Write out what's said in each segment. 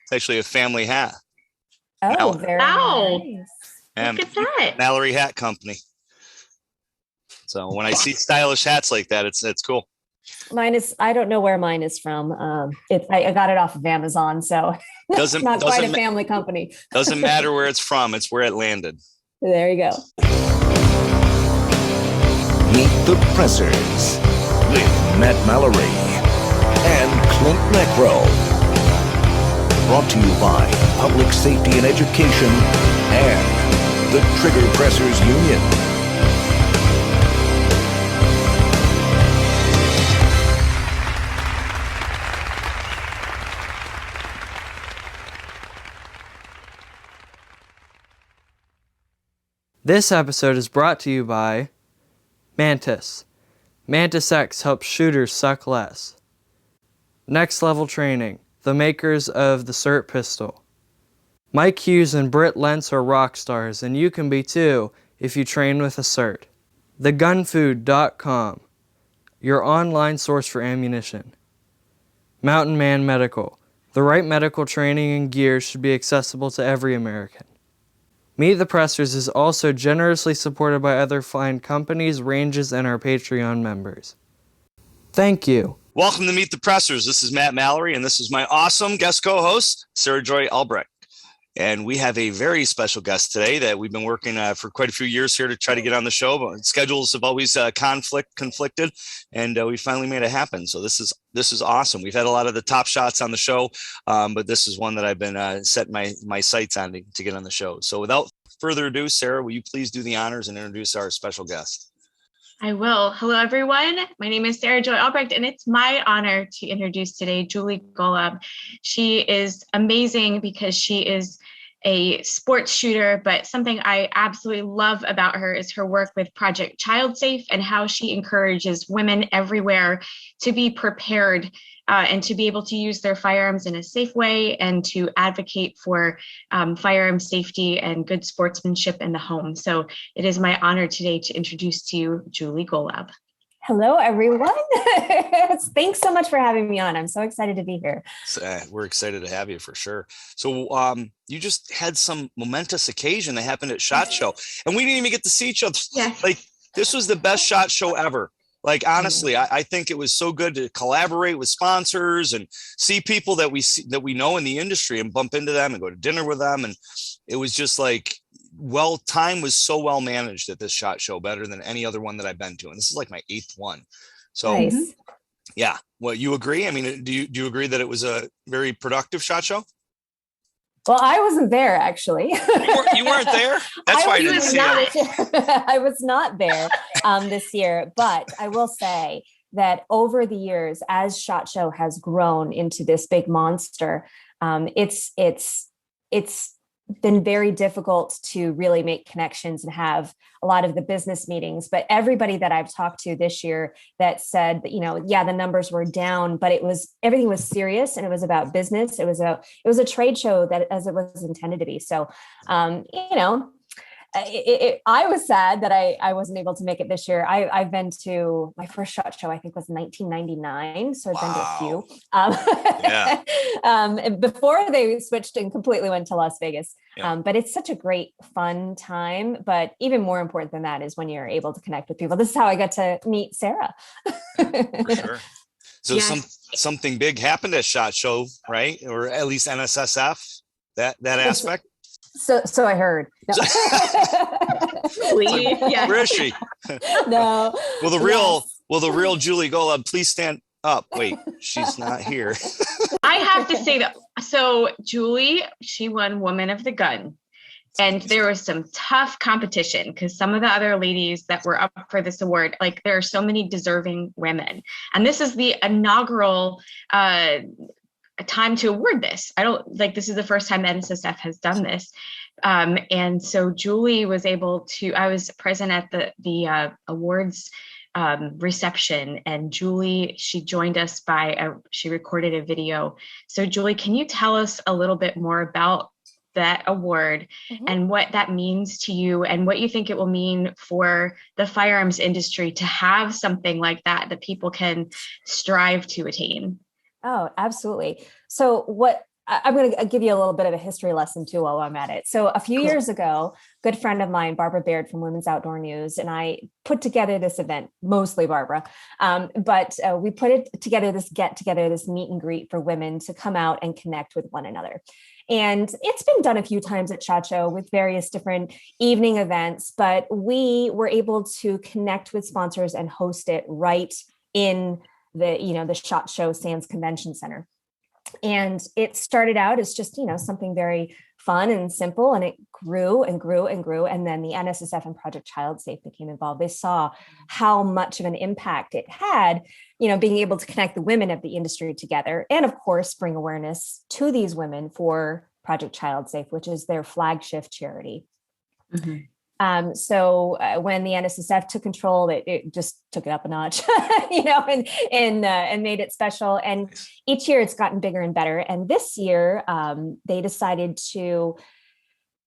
It's actually a family hat. Oh, very nice. And look at that. Mallory Hat Company. So when I see stylish hats like that, it's cool. Mine is, I don't know where mine is from. I got it off of Amazon, so it's not quite a family company. Doesn't matter where it's from, it's where it landed. There you go. Meet the Pressers with Matt Mallory and Klint Macro. Brought to you by Public Safety and Education and the Trigger Pressers Union. This episode is brought to you by Mantis. Mantis X helps shooters suck less. Next Level Training, the makers of the CERT pistol. Mike Hughes and Britt Lentz are rock stars, and you can be too if you train with a CERT. TheGunfood.com, your online source for ammunition. Mountain Man Medical, the right medical training and gear should be accessible to every American. Meet the Pressers is also generously supported by other fine companies, ranges, and our Patreon members. Thank you. Welcome to Meet the Pressers. This is Matt Mallory, and this is my awesome guest co-host, Sarah Joy Albrecht. And we have a very special guest today that we've been working for quite a few years here to try to get on the show. But schedules have always conflicted, and we finally made it happen. So this is awesome. We've had a lot of the top shots on the show, but this is one that I've been setting my sights on to get on the show. So without further ado, Sarah, will you please do the honors and introduce our special guest? I will. Hello, everyone. My name is Sarah Joy Albrecht, and it's my honor to introduce today Julie Golob. She is amazing because she is a sports shooter, but something I absolutely love about her is her work with Project Child Safe and how she encourages women everywhere to be prepared and to be able to use their firearms in a safe way and to advocate for firearm safety and good sportsmanship in the home. So it is my honor today to introduce to you Julie Golob. Hello, everyone. Thanks so much for having me on. I'm so excited to be here. We're excited to have you for sure. So you just had some momentous occasion that happened at SHOT Show, and we didn't even get to see each other. Yes. Like, this was the best SHOT Show ever. Like, honestly, I think it was so good to collaborate with sponsors and see people that we know in the industry and bump into them and go to dinner with them. And it was just like, time was so well managed at this SHOT Show, better than any other one that I've been to. And this is like my 8th one. So nice. Yeah. Well, you agree? I mean, do you agree that it was a very productive SHOT Show? Well, I wasn't there, actually. You weren't there? That's why I didn't see it. I was not there this year, but I will say that over the years, as SHOT Show has grown into this big monster, it's been very difficult to really make connections and have a lot of the business meetings. But everybody that I've talked to this year that said that, the numbers were down, but everything was serious and it was about business. It was a trade show that as it was intended to be. So, I was sad that I wasn't able to make it this year. I've been to my first SHOT Show, I think was 1999. So I've been to a few before they switched and completely went to Las Vegas. Yeah. But it's such a great, fun time. But even more important than that is when you're able to connect with people. This is how I got to meet Sarah. For sure. So yes. Something big happened at SHOT Show, right? Or at least NSSF, that aspect. So I heard. No. Where is she? No. Will the real Julie Golob please stand up? Wait, she's not here. I have to say that. So Julie, she won Woman of the Gun. And there was some tough competition because some of the other ladies that were up for this award, like there are so many deserving women. And this is the inaugural time to award this. This is the first time NSSF has done this. And so Julie was able to, I was present at the awards reception, and Julie, she joined us she recorded a video. So Julie, can you tell us a little bit more about that award and what that means to you and what you think it will mean for the firearms industry to have something like that people can strive to attain? Oh, absolutely. So what I'm going to give you a little bit of a history lesson too while I'm at it. So a few years ago, a good friend of mine, Barbara Baird from Women's Outdoor News, and I put together this event, mostly Barbara, but we put it together, this get together, this meet and greet for women to come out and connect with one another. And it's been done a few times at SHOT Show with various different evening events, but we were able to connect with sponsors and host it right in the SHOT Show Sands Convention Center. And it started out as just, something very fun and simple, and it grew and grew and grew. And then the NSSF and Project Child Safe became involved. They saw how much of an impact it had, being able to connect the women of the industry together, and of course, bring awareness to these women for Project Child Safe, which is their flagship charity. Mm-hmm. So when the NSSF took control, it just took it up a notch, and made it special. And each year it's gotten bigger and better. And this year they decided to,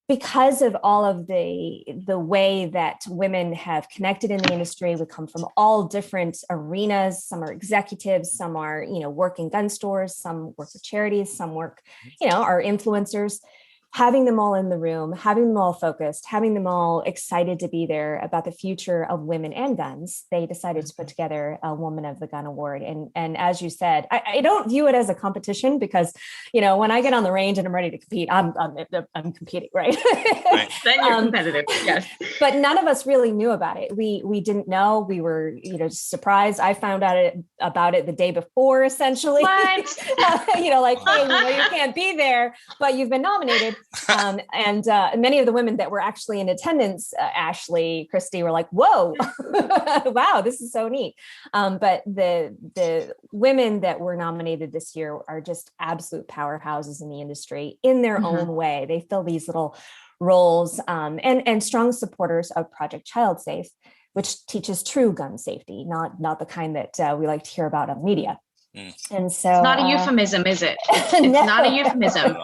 because of all of the way that women have connected in the industry, we come from all different arenas. Some are executives, some are, work in gun stores, some work with charities, some work, are influencers. Having them all in the room, having them all focused, having them all excited to be there about the future of women and guns, they decided to put together a Woman of the Gun Award. And as you said, I don't view it as a competition because, when I get on the range and I'm ready to compete, I'm competing, right? Right. Then you're competitive, yes. But none of us really knew about it. We didn't know. We were, surprised. I found out about it the day before, essentially. What? Hey, you can't be there, but you've been nominated. And many of the women that were actually in attendance, Ashley, Christy, were like, whoa, wow, this is so neat. But the women that were nominated this year are just absolute powerhouses in the industry in their own way. They fill these little roles and strong supporters of Project Child Safe, which teaches true gun safety, not the kind that we like to hear about on media. And so it's not a euphemism, is it? It's no. not a euphemism.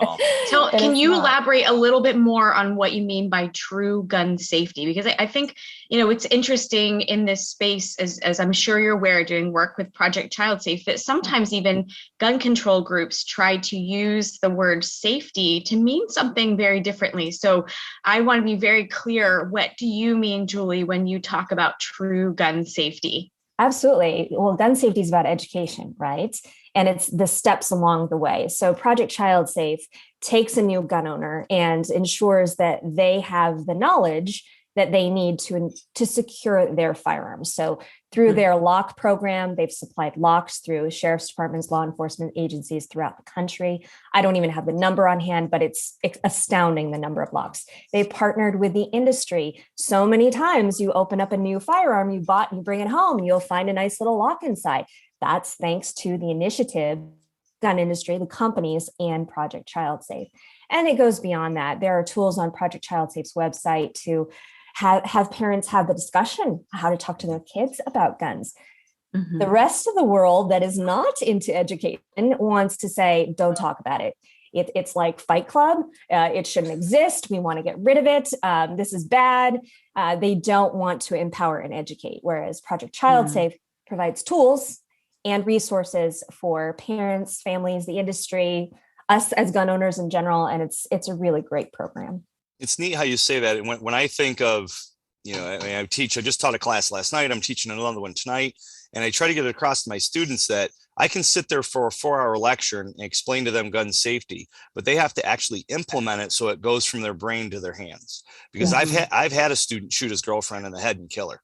Can you elaborate a little bit more on what you mean by true gun safety? Because I think, it's interesting in this space, as I'm sure you're aware, doing work with Project Child Safe, that sometimes even gun control groups try to use the word safety to mean something very differently. So I want to be very clear. What do you mean, Julie, when you talk about true gun safety? Absolutely. Well, gun safety is about education, right? And it's the steps along the way. So Project Child Safe takes a new gun owner and ensures that they have the knowledge that they need to secure their firearms. So through their lock program, they've supplied locks through sheriff's departments, law enforcement agencies throughout the country. I don't even have the number on hand, but it's astounding the number of locks. They've partnered with the industry. So many times you open up a new firearm you bought and you bring it home, you'll find a nice little lock inside. That's thanks to the initiative, gun industry, the companies, and Project Child Safe. And it goes beyond that. There are tools on Project Child Safe's website to have parents have the discussion how to talk to their kids about guns. Mm-hmm. The rest of the world that is not into education wants to say, don't talk about it. It's like Fight Club. It shouldn't exist. We want to get rid of it. This is bad. They don't want to empower and educate, whereas Project Child Safe provides tools and resources for parents, families, the industry, us as gun owners in general. And it's a really great program. It's neat how you say that. And when I think of, I just taught a class last night. I'm teaching another one tonight. And I try to get it across to my students that I can sit there for a 4-hour lecture and explain to them gun safety, but they have to actually implement it so it goes from their brain to their hands. Because I've had a student shoot his girlfriend in the head and kill her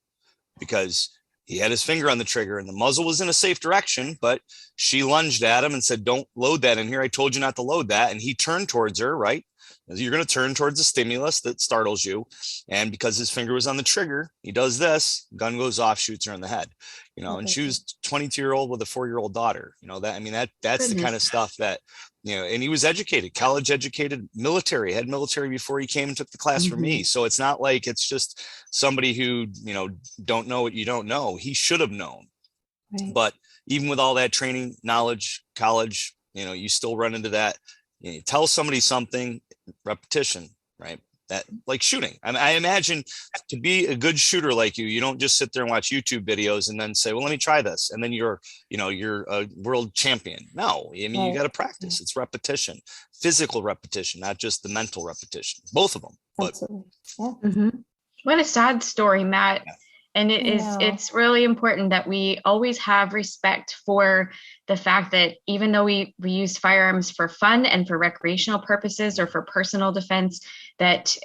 because he had his finger on the trigger and the muzzle was in a safe direction, but she lunged at him and said, don't load that in here. I told you not to load that. And he turned towards her, right? You're going to turn towards the stimulus that startles you. And because his finger was on the trigger, he does this, gun goes off, shoots her in the head, and she was 22-year-old with a 4-year-old daughter, that's the kind of stuff that, and he was educated, college educated, military, had military before he came and took the class from me. So it's not like it's just somebody who, don't know what you don't know. He should have known. Right. But even with all that training, knowledge, college, you still run into that. You tell somebody something, repetition, right? that like shooting. I mean, I imagine to be a good shooter like you don't just sit there and watch YouTube videos and then say, well, let me try this. And then you're a world champion. No, I mean, you got to practice. It's repetition, physical repetition, not just the mental repetition, both of them. But what a sad story, Matt. And it's really important that we always have respect for the fact that even though we use firearms for fun and for recreational purposes or for personal defense, that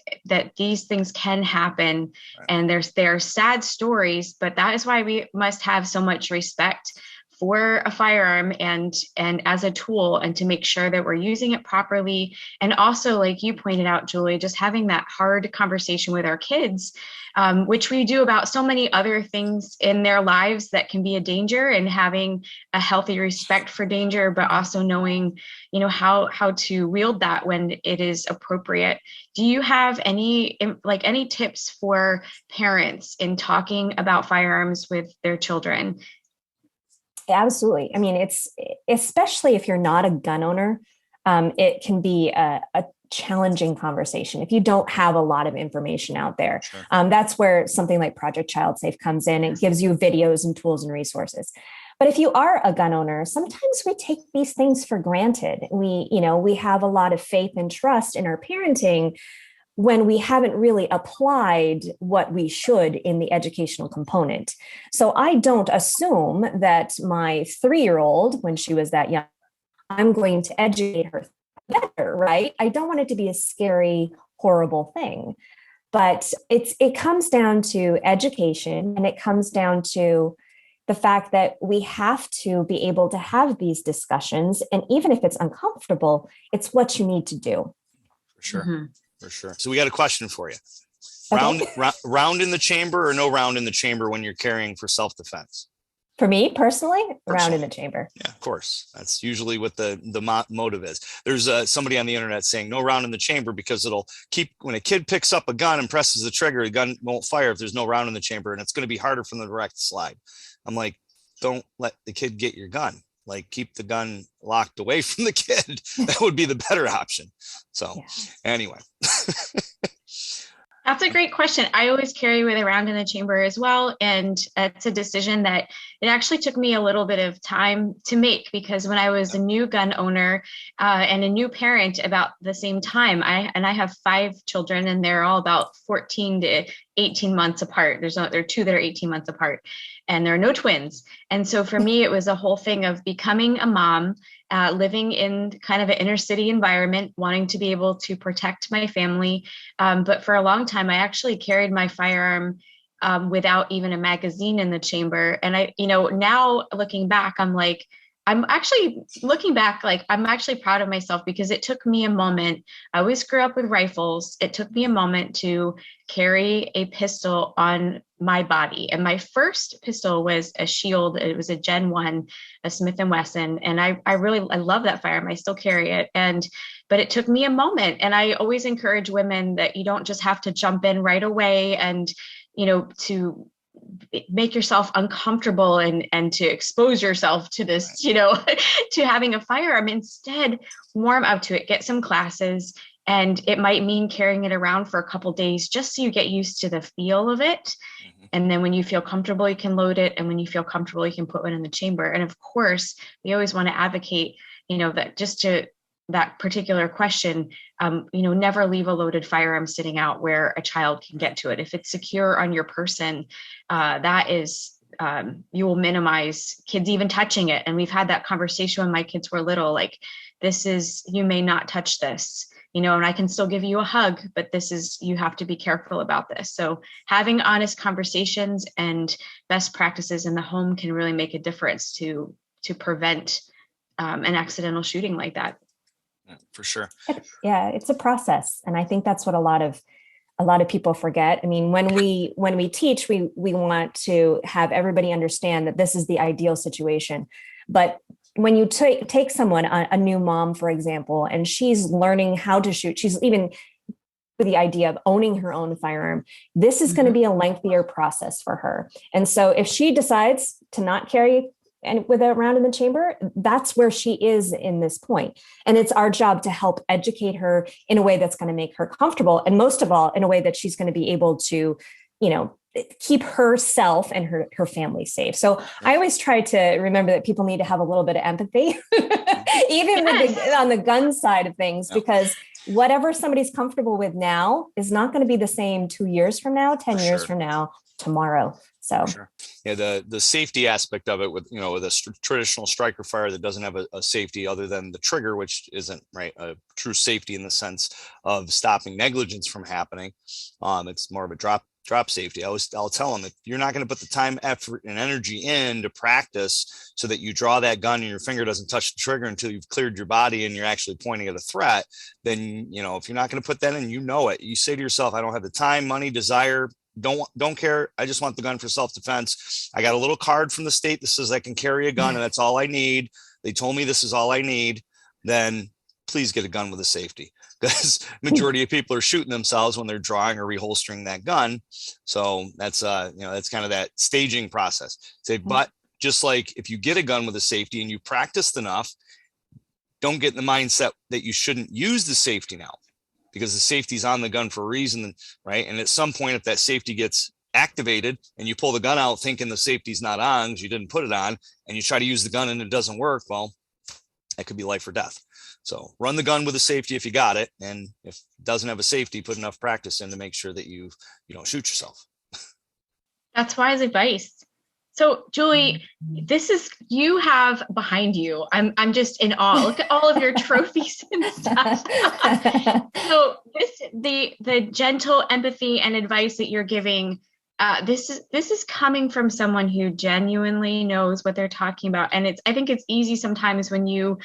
these things can happen. Right. And there are sad stories, but that is why we must have so much respect for a firearm and as a tool, and to make sure that we're using it properly. And also, like you pointed out, Julie, just having that hard conversation with our kids, which we do about so many other things in their lives that can be a danger, and having a healthy respect for danger, but also knowing, how to wield that when it is appropriate. Do you have any tips for parents in talking about firearms with their children? Absolutely. I mean, it's especially if you're not a gun owner, it can be a challenging conversation if you don't have a lot of information out there. Sure. That's where something like Project Child Safe comes in. It gives you videos and tools and resources. But if you are a gun owner, sometimes we take these things for granted. We have a lot of faith and trust in our parenting when we haven't really applied what we should in the educational component. So I don't assume that my 3-year-old, when she was that young, I'm going to educate her better, right? I don't want it to be a scary, horrible thing. But it comes down to education, and it comes down to the fact that we have to be able to have these discussions. And even if it's uncomfortable, it's what you need to do. For sure. Mm-hmm. For sure. So we got a question for you. Round in the chamber or no round in the chamber when you're carrying for self-defense? For me personally, round in the chamber. Yeah, of course. That's usually what the motive is. There's somebody on the internet saying no round in the chamber because it'll keep, when a kid picks up a gun and presses the trigger, the gun won't fire if there's no round in the chamber, and it's going to be harder for them to direct slide. I'm like, don't let the kid get your gun. Like, keep the gun locked away from the kid. That would be the better option. So anyway. That's a great question. I always carry with a round in the chamber as well. And it's a decision that it actually took me a little bit of time to make, because when I was a new gun owner and a new parent about the same time, I have 5 children, and they're all about 14 to 18 months apart. There are 2 that are 18 months apart, and there are no twins. And so for me, it was a whole thing of becoming a mom, living in kind of an inner city environment, wanting to be able to protect my family. But for a long time, I actually carried my firearm without even a magazine in the chamber. And now looking back, I'm actually proud of myself, because it took me a moment. I always grew up with rifles. It took me a moment to carry a pistol on my body. And my first pistol was a Shield. It was a Gen 1, a Smith & Wesson. And I love that firearm. I still carry it. But it took me a moment. And I always encourage women that you don't just have to jump in right away and, to make yourself uncomfortable and to expose yourself to this, to having a firearm. Instead, warm up to it, get some classes, and it might mean carrying it around for a couple of days just so you get used to the feel of it. Mm-hmm. And then when you feel comfortable, you can load it. And when you feel comfortable, you can put one in the chamber. And of course, we always want to advocate, that just to that particular question, never leave a loaded firearm sitting out where a child can get to it. If it's secure on your person, that is, you will minimize kids even touching it. And we've had that conversation when my kids were little, like, you may not touch this, and I can still give you a hug, but you have to be careful about this. So having honest conversations and best practices in the home can really make a difference to prevent an accidental shooting like that. For sure. Yeah, it's a process. And I think that's what a lot of people forget. I mean, when we teach, we want to have everybody understand that this is the ideal situation. But when you take someone, a new mom, for example, and she's learning how to shoot, she's even with the idea of owning her own firearm, this is going to be a lengthier process for her. And so if she decides to not carry and with a round in the chamber, that's where she is in this point. And it's our job to help educate her in a way that's going to make her comfortable. And most of all, in a way that she's going to be able to, keep herself and her family safe. So I always try to remember that people need to have a little bit of empathy, even on the gun side of things, because whatever somebody's comfortable with now is not going to be the same 2 years from now, 10 years from now, tomorrow. So yeah, the safety aspect of it with a traditional striker fire that doesn't have a safety other than the trigger, which isn't a true safety in the sense of stopping negligence from happening. It's more of a drop safety. I'll tell them, if you're not going to put the time, effort, and energy in to practice so that you draw that gun and your finger doesn't touch the trigger until you've cleared your body and you're actually pointing at a threat, then if you're not going to put that in, it, you say to yourself, I don't have the time, money, desire, don't care. I just want the gun for self-defense. I got a little card from the state that says I can carry a gun and that's all I need. They told me this is all I need. Then please get a gun with a safety, because majority of people are shooting themselves when they're drawing or reholstering that gun. So that's that's kind of that staging process. But just like if you get a gun with a safety and you practiced enough, don't get in the mindset that you shouldn't use the safety now, because the safety's on the gun for a reason, right? And at some point, if that safety gets activated and you pull the gun out thinking the safety's not on because you didn't put it on, and you try to use the gun and it doesn't work, well, that could be life or death. So run the gun with a safety if you got it. And if it doesn't have a safety, put enough practice in to make sure that you don't shoot yourself. That's wise advice. So Julie, you have behind you, I'm just in awe. Look at all of your trophies and stuff. So the gentle empathy and advice that you're giving, this is coming from someone who genuinely knows what they're talking about. And I think it's easy sometimes when you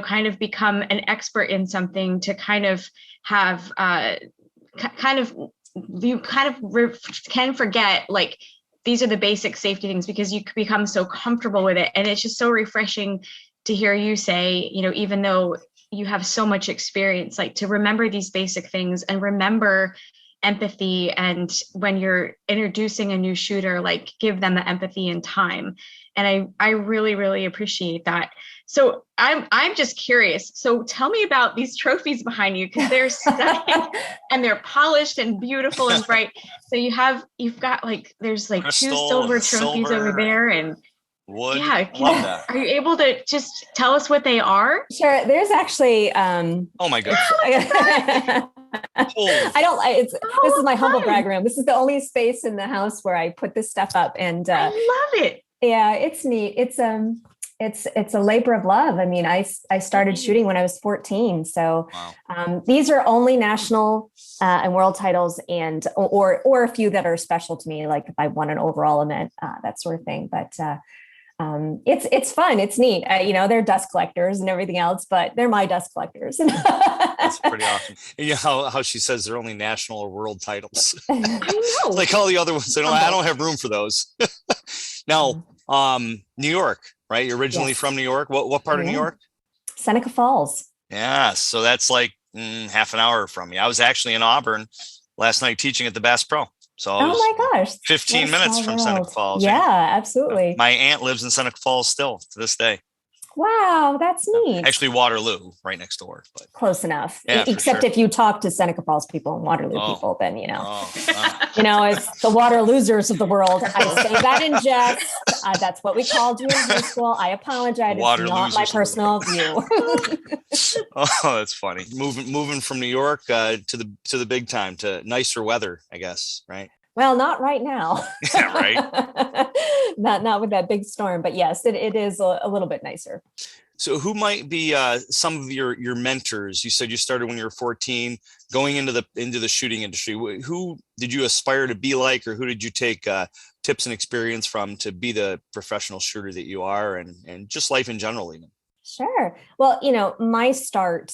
kind of become an expert in something to kind of have, can forget, like, these are the basic safety things, because you become so comfortable with it. And it's just so refreshing to hear you say, even though you have so much experience, like, to remember these basic things and remember empathy. And when you're introducing a new shooter, like, give them the empathy and time. And I really, really appreciate that. So I'm just curious. So tell me about these trophies behind you, because they're stunning and they're polished and beautiful and bright. So you've got there's crystal, 2 silver trophies over there, and wood. Yeah. Are you able to just tell us what they are? Sure. There's actually, oh my goodness. This is my humble brag room. This is the only space in the house where I put this stuff up, and I love it. Yeah, it's neat. It's a labor of love. I mean, I started shooting when I was 14. So wow. These are only national and world titles, and or a few that are special to me, like if I won an overall event, that sort of thing. But it's fun. It's neat. They're dust collectors and everything else, but they're my dust collectors. That's pretty awesome. Yeah, how she says they're only national or world titles. I know. Like all the other ones, I don't have room for those. Now, New York, right? You're originally from New York. What part of New York? Seneca Falls. Yeah, so that's like half an hour from me. I was actually in Auburn last night teaching at the Bass Pro. So oh my gosh, 15 minutes from Seneca Falls. Yeah, absolutely. My aunt lives in Seneca Falls still to this day. Wow, that's neat. Actually, Waterloo, right next door. But close enough. Yeah, except if you talk to Seneca Falls people and Waterloo people, then it's the water losers of the world. I say that in jest. That's what we called you in high school. I apologize. It's not my personal view. Oh, that's funny. Moving from New York to the big time, to nicer weather, I guess, right? Well, not right now. Yeah, right. not with that big storm, but yes, it is a little bit nicer. So who might be some of your mentors? You said you started when you were 14, going into the shooting industry. Who did you aspire to be like, or who did you take tips and experience from to be the professional shooter that you are, and just life in general even? Sure. Well, my start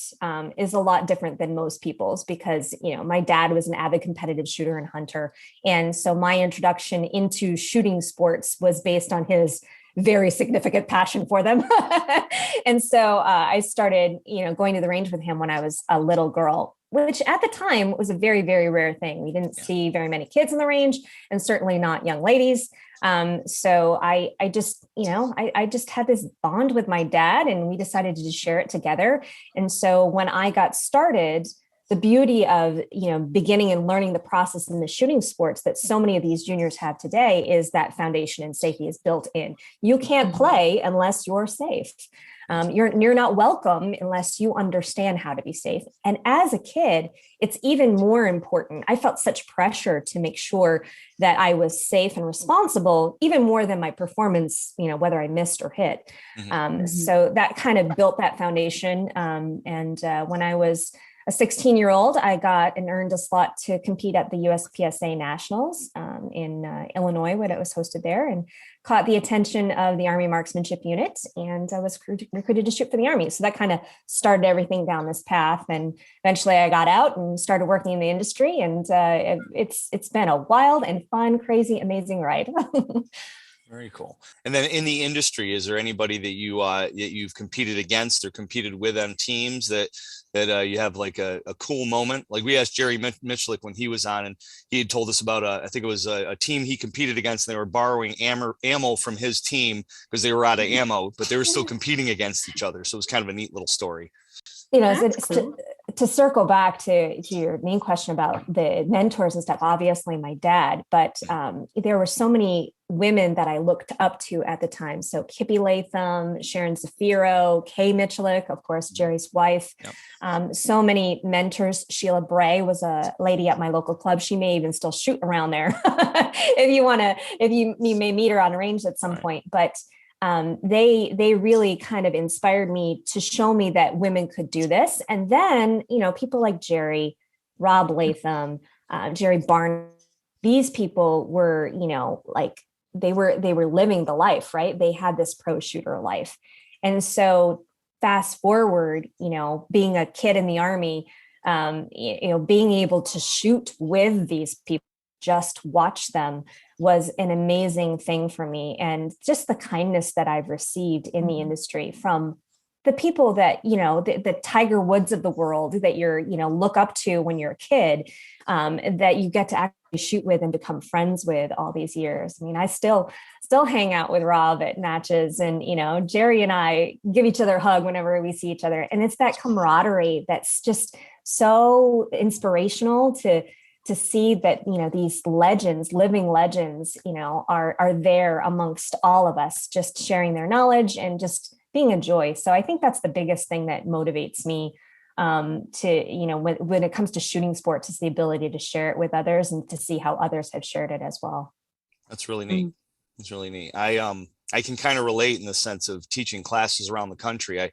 is a lot different than most people's, because, my dad was an avid competitive shooter and hunter. And so my introduction into shooting sports was based on his very significant passion for them. And so I started, going to the range with him when I was a little girl, which at the time was a very, very rare thing. We didn't see very many kids in the range, and certainly not young ladies. So I just, I just had this bond with my dad, and we decided to just share it together. And so when I got started, the beauty of, beginning and learning the process in the shooting sports that so many of these juniors have today is that foundation and safety is built in. You can't play unless you're safe. You're not welcome unless you understand how to be safe. And as a kid, it's even more important. I felt such pressure to make sure that I was safe and responsible, even more than my performance, whether I missed or hit. So that kind of built that foundation. And when I was a 16-year-old, I got and earned a slot to compete at the USPSA Nationals in Illinois when it was hosted there, and caught the attention of the Army Marksmanship Unit, and I was recruited to shoot for the Army. So that kind of started everything down this path. And eventually I got out and started working in the industry, and it's been a wild and fun, crazy, amazing ride. Very cool. And then in the industry, is there anybody that you've competed against or competed with on teams that you have like a cool moment? Like we asked Jerry Michlik when he was on, and he had told us about I think it was a team he competed against, and they were borrowing ammo from his team because they were out of ammo, but they were still competing against each other. So it was kind of a neat little story. To circle back to your main question about the mentors and stuff, obviously my dad, but there were so many women that I looked up to at the time. So Kippy Latham, Sharon Zafiro, Kay Michlik, of course, Jerry's wife. Yep. So many mentors. Sheila Bray was a lady at my local club. She may even still shoot around there if you may meet her on range at some point. But they really kind of inspired me to show me that women could do this. And then, people like Jerry, Rob Latham, Jerry Barn, these people were, they were living the life, right? They had this pro shooter life. And so fast forward, being a kid in the Army, being able to shoot with these people, just watch them, was an amazing thing for me. And just the kindness that I've received in the industry from the people that, the Tiger Woods of the world that you're, look up to when you're a kid, that you get to actually shoot with and become friends with all these years. I mean, I still hang out with Rob at matches, and, Jerry and I give each other a hug whenever we see each other. And it's that camaraderie that's just so inspirational to see that, these legends, living legends, are there amongst all of us, just sharing their knowledge and just being a joy. So I think that's the biggest thing that motivates me to, when it comes to shooting sports, is the ability to share it with others and to see how others have shared it as well. That's really neat. It's really neat. I can kind of relate in the sense of teaching classes around the country.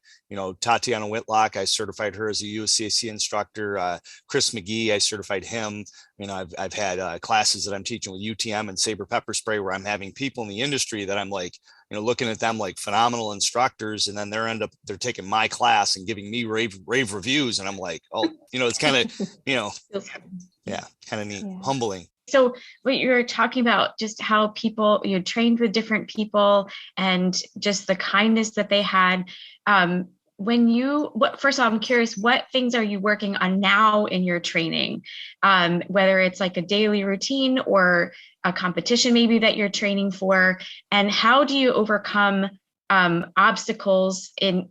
Tatiana Whitlock, I certified her as a USCAC instructor. Chris McGee, I certified him. I've had classes that I'm teaching with UTM and Saber Pepper Spray, where I'm having people in the industry that I'm like, looking at them like phenomenal instructors, and then they're taking my class and giving me rave reviews, and I'm like, oh, it's kind of, kind of neat, humbling. So what you're talking about, just how people, you trained with different people and just the kindness that they had. First of all, I'm curious, what things are you working on now in your training? Whether it's like a daily routine or a competition maybe that you're training for, and how do you overcome obstacles in,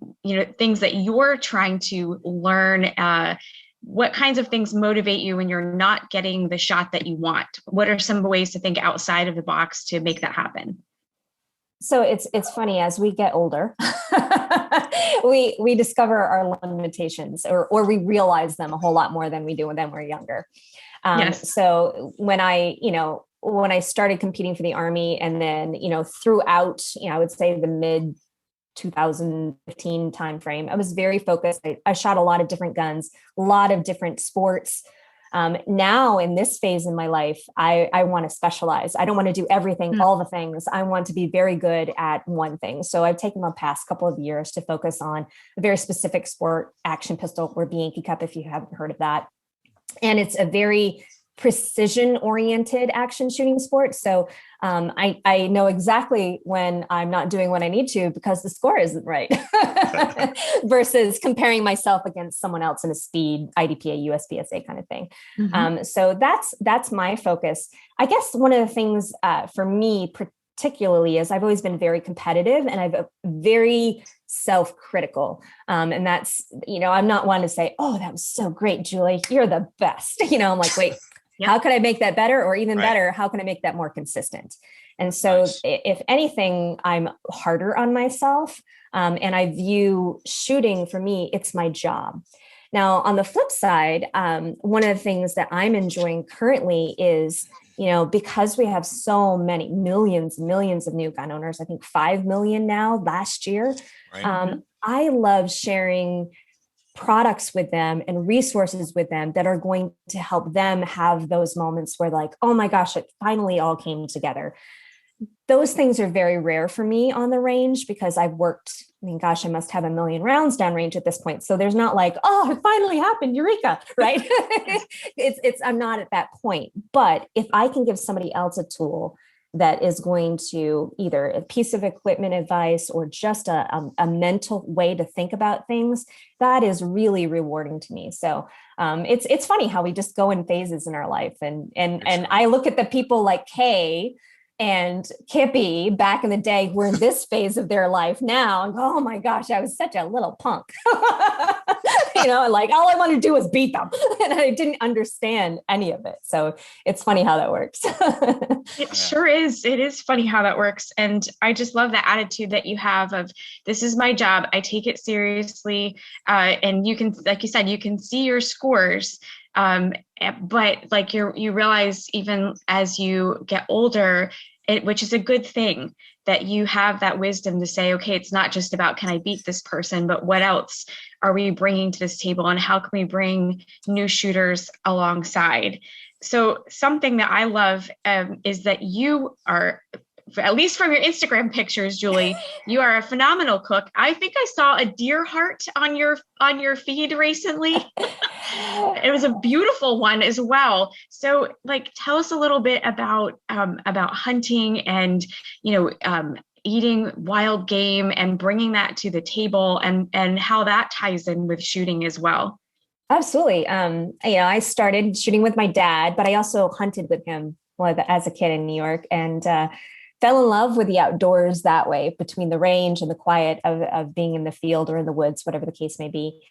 things that you're trying to learn? What kinds of things motivate you when you're not getting the shot that you want? What are some ways to think outside of the box to make that happen? So it's funny, as we get older, we discover our limitations, or we realize them a whole lot more than we do when we're younger. Yes. So when I started competing for the Army, and then, throughout, I would say the mid 2015 timeframe, I was very focused. I shot a lot of different guns, a lot of different sports. Now in this phase in my life, I want to specialize. I don't want to do everything, all the things. I want to be very good at one thing. So I've taken the past couple of years to focus on a very specific sport, action pistol, or Bianchi Cup, if you haven't heard of that. And it's a very precision oriented action shooting sport. So I know exactly when I'm not doing what I need to because the score isn't right versus comparing myself against someone else in a speed, IDPA, USPSA kind of thing. So that's my focus. I guess one of the things for me particularly is I've always been very competitive and I've very self-critical. And that's, I'm not one to say, oh, that was so great, Julie, you're the best. I'm like, wait, how can I make that better? Or even better, how can I make that more consistent? And so if anything, I'm harder on myself. And I view shooting, for me, it's my job. Now, on the flip side, one of the things that I'm enjoying currently is, because we have so many millions of new gun owners, I think 5 million now last year. I love sharing products with them and resources with them that are going to help them have those moments where like, oh my gosh, it finally all came together. Those things are very rare for me on the range because I've worked, I must have 1 million rounds downrange at this point. So there's not like, oh, it finally happened, eureka, right? I'm not at that point. But if I can give somebody else a tool that is going to either a piece of equipment advice or just a mental way to think about things, that is really rewarding to me. So it's funny how we just go in phases in our life. And I look at the people like Kay and Kippy back in the day who were in this phase of their life now and go, oh my gosh, I was such a little punk. Like all I wanted to do was beat them. And I didn't understand any of it. So it's funny how that works. It sure is. It is funny how that works. And I just love the attitude that you have of, this is my job. I take it seriously. And you can, like you said, you can see your scores. But like you realize even as you get older, which is a good thing, that you have that wisdom to say, okay, it's not just about, can I beat this person, but what else are we bringing to this table and how can we bring new shooters alongside? So something that I love is that you are, at least from your Instagram pictures, Julie, you are a phenomenal cook. I think I saw a deer heart on your feed recently. It was a beautiful one as well. So like, tell us a little bit about hunting and, eating wild game and bringing that to the table and how that ties in with shooting as well. Absolutely. I started shooting with my dad, but I also hunted with him as a kid in New York and, fell in love with the outdoors that way, between the range and the quiet of being in the field or in the woods, whatever the case may be.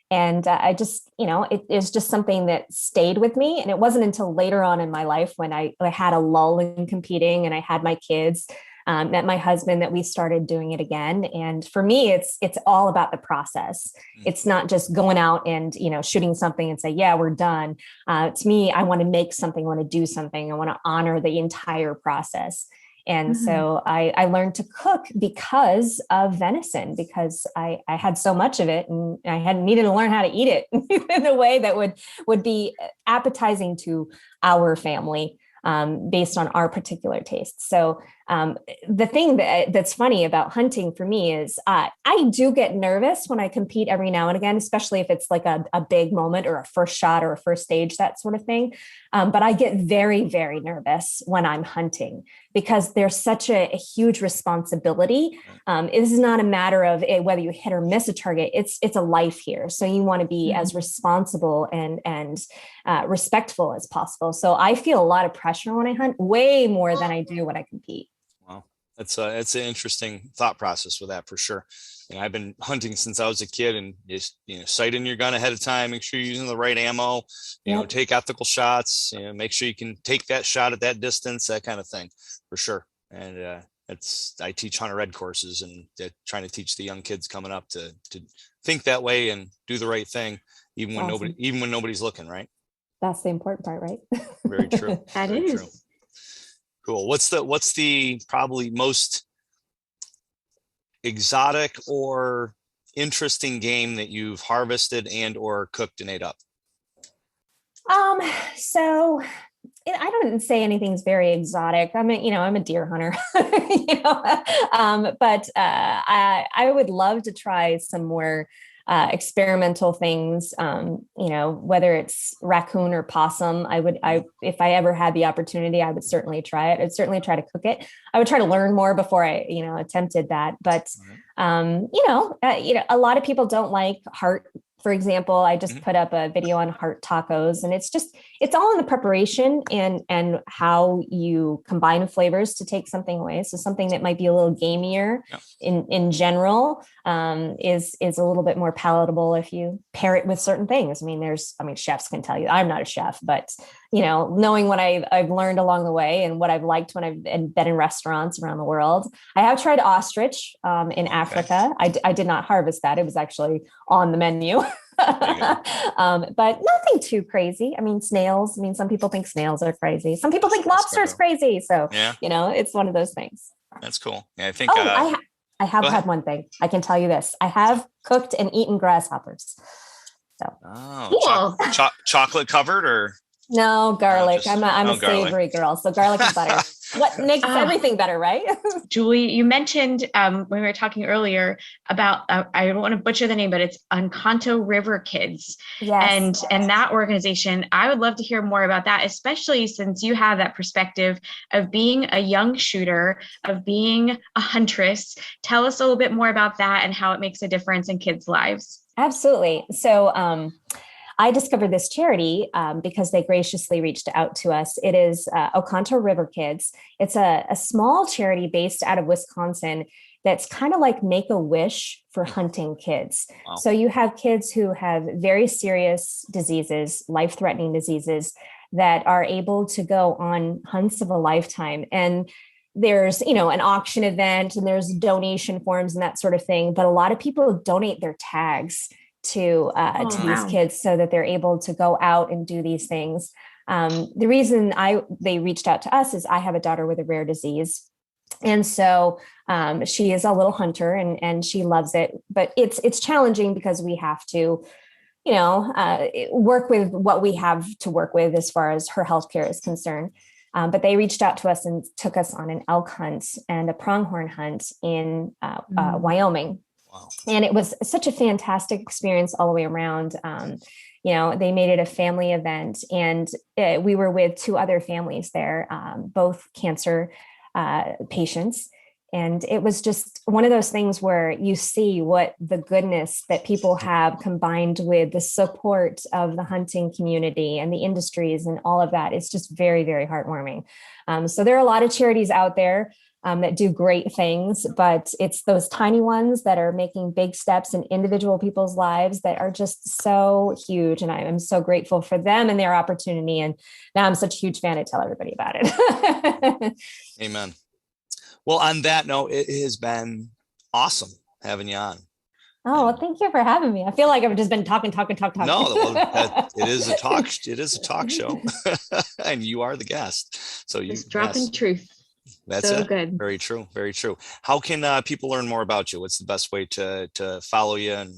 And I just, it is just something that stayed with me. And it wasn't until later on in my life when I had a lull in competing and I had my kids, met my husband, that we started doing it again. And for me, it's all about the process. It's not just going out and, shooting something and say, yeah, we're done. To me, I want to make something, I want to do something. I want to honor the entire process. And so I learned to cook because of venison, because I had so much of it and I had needed to learn how to eat it in a way that would be appetizing to our family, based on our particular tastes. So the thing that's funny about hunting for me is I do get nervous when I compete every now and again, especially if it's like a big moment or a first shot or a first stage, that sort of thing. But I get very, very nervous when I'm hunting because there's such a huge responsibility. This is not a matter of whether you hit or miss a target. It's a life here. So you want to be as responsible and respectful as possible. So I feel a lot of pressure when I hunt, way more than I do when I compete. Wow. It's an interesting thought process with that for sure. I've been hunting since I was a kid, and just, sighting your gun ahead of time, make sure you're using the right ammo, take ethical shots, make sure you can take that shot at that distance, that kind of thing for sure. And I teach hunter ed courses and trying to teach the young kids coming up to think that way and do the right thing, even when nobody's looking, right? That's the important part, right? Very true. That Very is true. Cool. What's the probably most exotic or interesting game that you've harvested and or cooked and ate up? So I don't say anything's very exotic. I'm a deer hunter, but I would love to try some more experimental things, whether it's raccoon or possum. If I ever had the opportunity, I would certainly try it. I'd certainly try to cook it. I would try to learn more before I, attempted that. But, a lot of people don't like heart. For example, I just put up a video on heart tacos, and it's all in the preparation and how you combine flavors to take something away. So something that might be a little gamier in general is a little bit more palatable if you pair it with certain things. Chefs can tell you. I'm not a chef, but knowing what I've learned along the way and what I've liked when I've been in restaurants around the world. I have tried ostrich in Africa. I did not harvest that. It was actually on the menu. But nothing too crazy. Snails. Some people think snails are crazy. Some people think lobster is crazy. So, it's one of those things. That's cool. Yeah, I think. I have had one thing. I can tell you this. I have cooked and eaten grasshoppers. So, chocolate covered or? No, garlic. I'm a savory girl. So garlic and butter. What makes everything better, right? Julie, you mentioned when we were talking earlier about, I don't want to butcher the name, but it's Encanto River Kids. Yes. And that organization, I would love to hear more about that, especially since you have that perspective of being a young shooter, of being a huntress. Tell us a little bit more about that and how it makes a difference in kids' lives. Absolutely. So, I discovered this charity because they graciously reached out to us. It is Oconto River Kids. It's a small charity based out of Wisconsin that's kind of like Make-A-Wish for hunting kids. Wow. So you have kids who have very serious diseases, life-threatening diseases, that are able to go on hunts of a lifetime. And there's, an auction event and there's donation forms and that sort of thing. But a lot of people donate their tags to these kids so that they're able to go out and do these things. The reason they reached out to us is I have a daughter with a rare disease. And so she is a little hunter and she loves it, but it's challenging because we have to, work with what we have to work with as far as her healthcare is concerned. But they reached out to us and took us on an elk hunt and a pronghorn hunt in Wyoming. Wow. And it was such a fantastic experience all the way around. They made it a family event, and we were with two other families there, both cancer patients. And it was just one of those things where you see what the goodness that people have combined with the support of the hunting community and the industries and all of that. It's just very, very heartwarming. So there are a lot of charities out there that do great things, but it's those tiny ones that are making big steps in individual people's lives that are just so huge. And I'm so grateful for them and their opportunity. And now I'm such a huge fan. I tell everybody about it. Amen. Well, on that note, it has been awesome having you on. Oh, well, thank you for having me. I feel like I've just been talking. No, it is a talk. It is a talk show, and you are the guest. So you just dropping truth. That's so good. Very true. Very true. How can people learn more about you? What's the best way to follow you and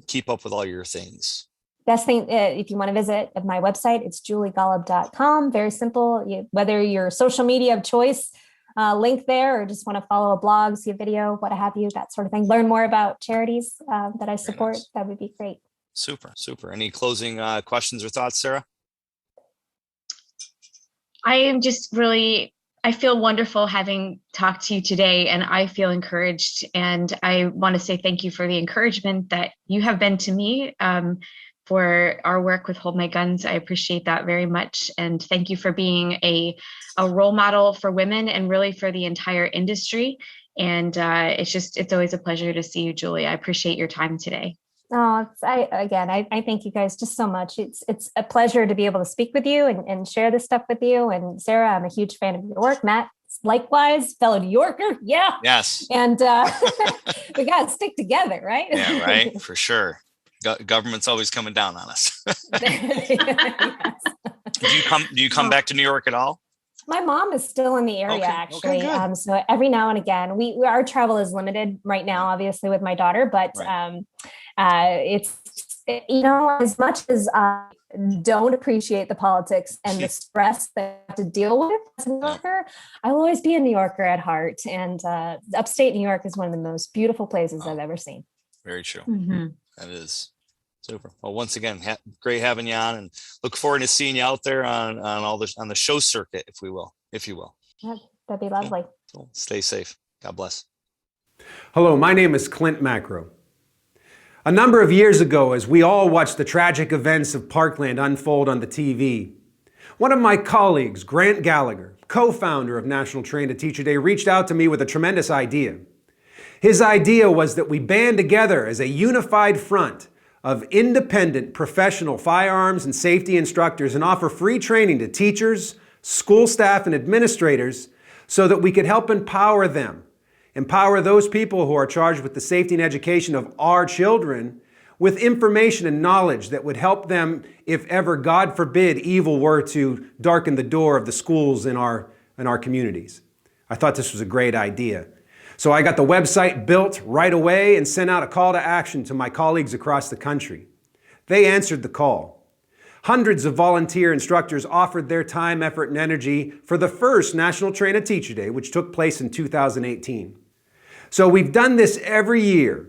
keep up with all your things? Best thing, if you want to visit my website, it's juliegolob.com. Very simple. Whether your social media of choice, link there, or just want to follow a blog, see a video, what have you, that sort of thing. Learn more about charities that I support. Nice. That would be great. Super. Any closing questions or thoughts, Sarah? I am just I feel wonderful having talked to you today, and I feel encouraged. And I want to say thank you for the encouragement that you have been to me for our work with Hold My Guns. I appreciate that very much. And thank you for being a role model for women and really for the entire industry. And it's always a pleasure to see you, Julie. I appreciate your time today. Oh, I thank you guys just so much. It's a pleasure to be able to speak with you and share this stuff with you. And Sarah, I'm a huge fan of your work. Matt, likewise, fellow New Yorker. Yeah. Yes. And we got to stick together, right? Yeah, right. For sure. Government's always coming down on us. Yes. Do you come back to New York at all? My mom is still in the area, actually. Okay, so every now and again, our travel is limited right now, obviously, with my daughter. But it's as much as I don't appreciate the politics and the stress that I have to deal with as a New Yorker, I'll always be a New Yorker at heart. And upstate New York is one of the most beautiful places I've ever seen. Very true. Mm-hmm. That is super. Well, once again, great having you on, and look forward to seeing you out there on the show circuit, if you will. Yeah, that'd be lovely. So stay safe. God bless. Hello, my name is Klint Macro. A number of years ago, as we all watched the tragic events of Parkland unfold on the TV, one of my colleagues, Grant Gallagher, co-founder of National Train to Teacher Day, reached out to me with a tremendous idea. His idea was that we band together as a unified front of independent professional firearms and safety instructors and offer free training to teachers, school staff, and administrators so that we could help empower them. Empower those people who are charged with the safety and education of our children with information and knowledge that would help them if ever, God forbid, evil were to darken the door of the schools in our communities. I thought this was a great idea. So I got the website built right away and sent out a call to action to my colleagues across the country. They answered the call. Hundreds of volunteer instructors offered their time, effort, and energy for the first National Train to Teacher Day, which took place in 2018. So we've done this every year,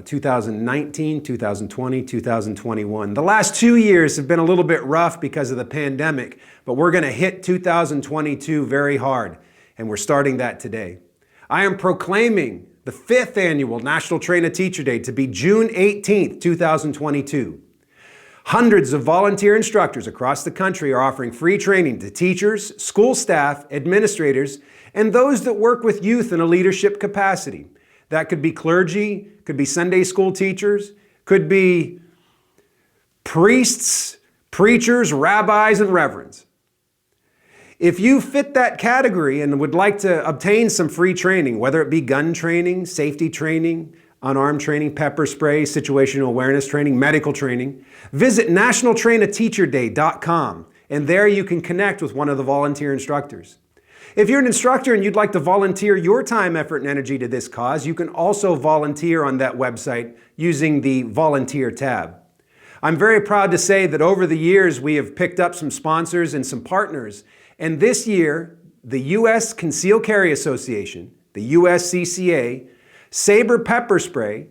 2019, 2020, 2021. The last 2 years have been a little bit rough because of the pandemic, but we're going to hit 2022 very hard, and we're starting that today. I am proclaiming the 5th annual National Train to Teacher Day to be June 18th, 2022. Hundreds of volunteer instructors across the country are offering free training to teachers, school staff, administrators, and those that work with youth in a leadership capacity. That could be clergy, could be Sunday school teachers, could be priests, preachers, rabbis, and reverends. If you fit that category and would like to obtain some free training, whether it be gun training, safety training, unarmed training, pepper spray, situational awareness training, medical training, visit nationaltrainatoteacherday.com, and there you can connect with one of the volunteer instructors. If you're an instructor and you'd like to volunteer your time, effort, and energy to this cause, you can also volunteer on that website using the Volunteer tab. I'm very proud to say that over the years we have picked up some sponsors and some partners, and this year the U.S. Concealed Carry Association, the USCCA, Sabre Pepper Spray,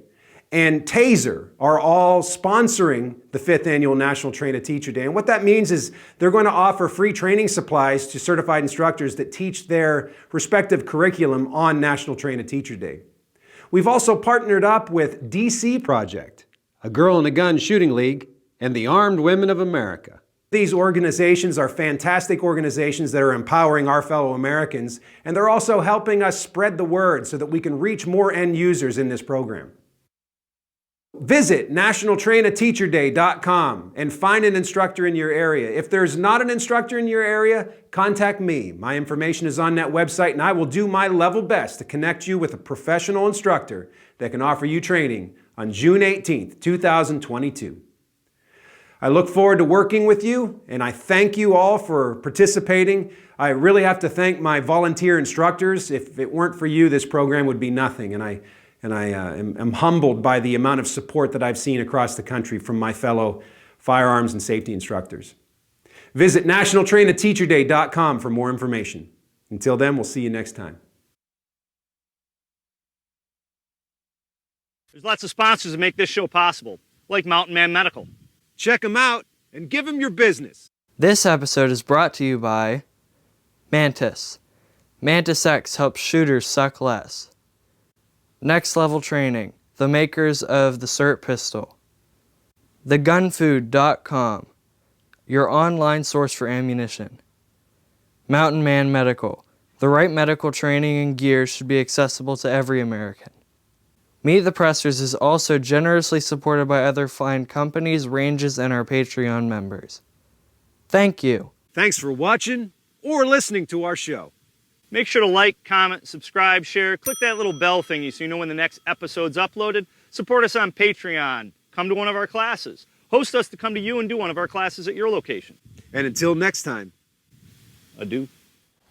and Taser are all sponsoring the 5th Annual National Train to Teacher Day. And what that means is they're going to offer free training supplies to certified instructors that teach their respective curriculum on National Train to Teacher Day. We've also partnered up with DC Project, a Girl and a Gun Shooting League, and the Armed Women of America. These organizations are fantastic organizations that are empowering our fellow Americans, and they're also helping us spread the word so that we can reach more end users in this program. Visit nationaltrainatoteacherday.com and find an instructor in your area. If there's not an instructor in your area, contact me. My information is on that website, and I will do my level best to connect you with a professional instructor that can offer you training on June 18th, 2022. I look forward to working with you, and I thank you all for participating. I really have to thank my volunteer instructors. If it weren't for you, this program would be nothing, and I am humbled by the amount of support that I've seen across the country from my fellow firearms and safety instructors. Visit nationaltrainatoteacherday.com for more information. Until then, we'll see you next time. There's lots of sponsors that make this show possible, like Mountain Man Medical. Check them out and give them your business. This episode is brought to you by Mantis. Mantis X helps shooters suck less. Next Level Training, the makers of the CERT pistol. TheGunFood.com, your online source for ammunition. Mountain Man Medical, the right medical training and gear should be accessible to every American. Meet the Pressers is also generously supported by other fine companies, ranges, and our Patreon members. Thank you. Thanks for watching or listening to our show. Make sure to like, comment, subscribe, share. Click that little bell thingy so you know when the next episode's uploaded. Support us on Patreon. Come to one of our classes. Host us to come to you and do one of our classes at your location. And until next time, adieu.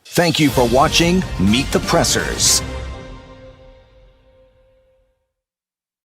Thank you for watching Meet the Pressers.